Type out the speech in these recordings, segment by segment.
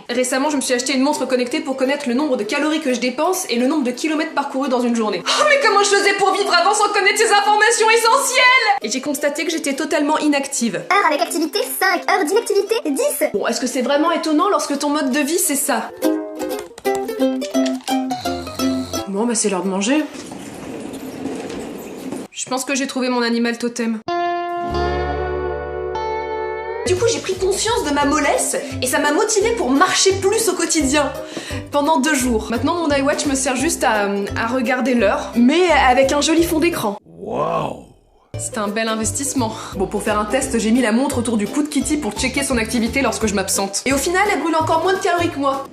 Récemment, je me suis acheté une montre connectée pour connaître le nombre de calories que je dépense et le nombre de kilomètres parcourus dans une journée. Oh, mais comment je faisais pour vivre avant sans connaître ces informations essentielles? Et j'ai constaté que j'étais totalement inactive. Heure avec activité 5, heure d'inactivité 10. Bon, est-ce que c'est vraiment étonnant lorsque ton mode de vie c'est ça? Bon, bah c'est l'heure de manger. Je pense que j'ai trouvé mon animal totem. Du coup, j'ai pris conscience de ma mollesse et ça m'a motivée pour marcher plus au quotidien. Pendant 2 jours. Maintenant, mon iWatch me sert juste à regarder l'heure, mais avec un joli fond d'écran. Waouh! C'était un bel investissement. Bon, pour faire un test, j'ai mis la montre autour du cou de Kitty pour checker son activité lorsque je m'absente. Et au final, elle brûle encore moins de calories que moi.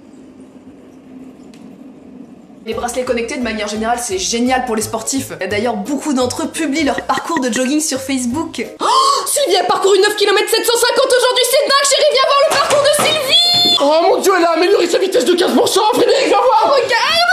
Les bracelets connectés, de manière générale, c'est génial pour les sportifs. D'ailleurs, beaucoup d'entre eux publient leur parcours de jogging sur Facebook. Oh, Sylvie a parcouru 9 km 750 aujourd'hui, c'est dingue, chérie, viens voir le parcours de Sylvie! Oh mon dieu, elle a amélioré sa vitesse de 15%, Frédéric, viens voir! Regarde!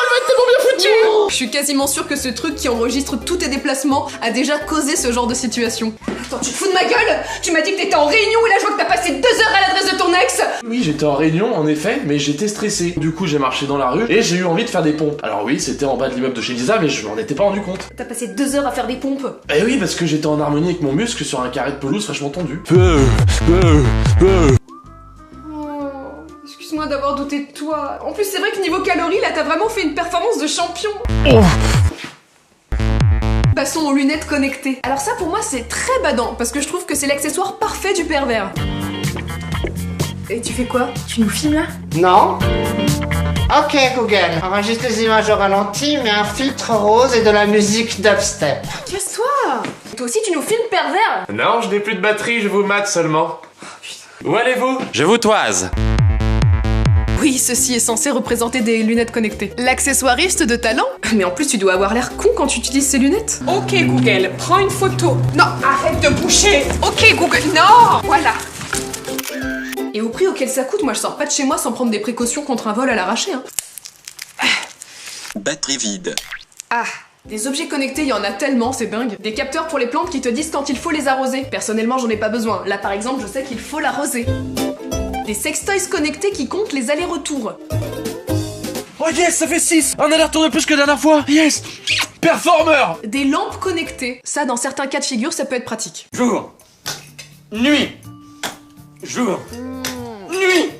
Elle va être tellement bien foutue! Je suis quasiment sûre que ce truc qui enregistre tous tes déplacements a déjà causé ce genre de situation. Attends, tu te fous de ma gueule? Tu m'as dit que t'étais en réunion et là je vois que t'as passé 2 heures à l'adresse de ton ex! Oui, j'étais en réunion, en effet, mais j'étais stressé. Du coup, j'ai marché dans la rue et j'ai eu envie de faire des pompes. Alors oui, c'était en bas de l'immeuble de chez Lisa, mais je m'en étais pas rendu compte. T'as passé 2 heures à faire des pompes? Eh oui, parce que j'étais en harmonie avec mon muscle sur un carré de pelouse fraîchement tendu. Excuse-moi d'avoir douté de toi. En plus, c'est vrai que niveau calories, là, t'as vraiment fait une performance de champion. Passons aux lunettes connectées. Alors ça, pour moi, c'est très badant, parce que je trouve que c'est l'accessoire parfait du pervers. Et tu fais quoi? Tu nous filmes là? Non. Ok Google, enregistre les images au ralenti, mets un filtre rose et de la musique dubstep. Casse-toi! Toi aussi, tu nous filmes pervers? Non, je n'ai plus de batterie, je vous mate seulement. Où allez-vous? Je vous toise. Oui, ceci est censé représenter des lunettes connectées. L'accessoiriste de talent? Mais en plus, tu dois avoir l'air con quand tu utilises ces lunettes. Ok Google, prends une photo. Non, arrête de boucher. Ok Google, non. Voilà. Et au prix auquel ça coûte, moi je sors pas de chez moi sans prendre des précautions contre un vol à l'arraché, hein. Batterie vide. Ah, des objets connectés, il y en a tellement, c'est dingue. Des capteurs pour les plantes qui te disent quand il faut les arroser. Personnellement, j'en ai pas besoin. Là, par exemple, je sais qu'il faut l'arroser. Des sextoys connectés qui comptent les allers-retours. Oh yes, ça fait 6! Un aller-retour de plus que la dernière fois! Yes! Performer! Des lampes connectées. Ça, dans certains cas de figure, ça peut être pratique. Jour. Nuit. Jour. Nuit.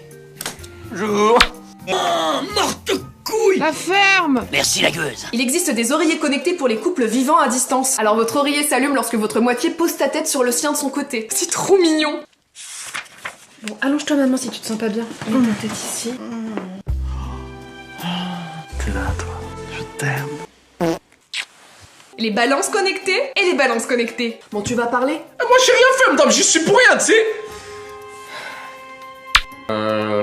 Jour. Morte couille! La ferme. Merci la gueuse. Il existe des oreillers connectés pour les couples vivant à distance. Alors votre oreiller s'allume lorsque votre moitié pose ta tête sur le sien de son côté. C'est trop mignon. Bon, allonge-toi maman si tu te sens pas bien. Mets ta tête ici. T'es là, toi. Je t'aime. Les balances connectées et les balances connectées. Bon, tu vas parler? Moi, j'ai rien fait, madame, j'y suis pour rien, tu sais!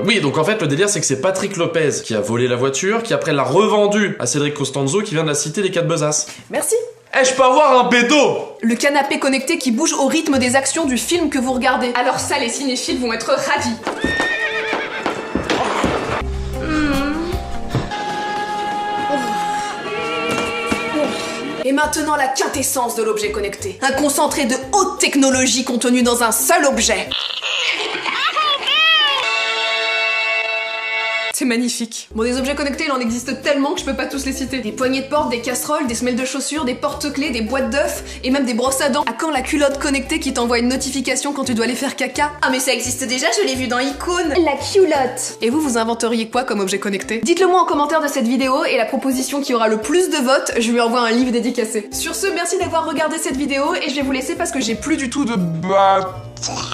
Oui, donc en fait, le délire, c'est que c'est Patrick Lopez qui a volé la voiture, qui après l'a revendue à Cédric Costanzo, qui vient de la cité des 4 besaces. Merci. Eh, je peux avoir un bédo! Le canapé connecté qui bouge au rythme des actions du film que vous regardez. Alors ça, les cinéphiles vont être ravis. Et maintenant la quintessence de l'objet connecté. Un concentré de haute technologie contenu dans un seul objet. C'est magnifique. Bon, des objets connectés, il en existe tellement que je peux pas tous les citer. Des poignées de porte, des casseroles, des semelles de chaussures, des porte-clés, des boîtes d'œufs et même des brosses à dents. À quand la culotte connectée qui t'envoie une notification quand tu dois aller faire caca? Ah mais ça existe déjà, je l'ai vu dans Icône. La culotte. Et vous inventeriez quoi comme objet connecté? Dites-le moi en commentaire de cette vidéo et la proposition qui aura le plus de votes, je lui envoie un livre dédicacé. Sur ce, merci d'avoir regardé cette vidéo et je vais vous laisser parce que j'ai plus du tout de batterie.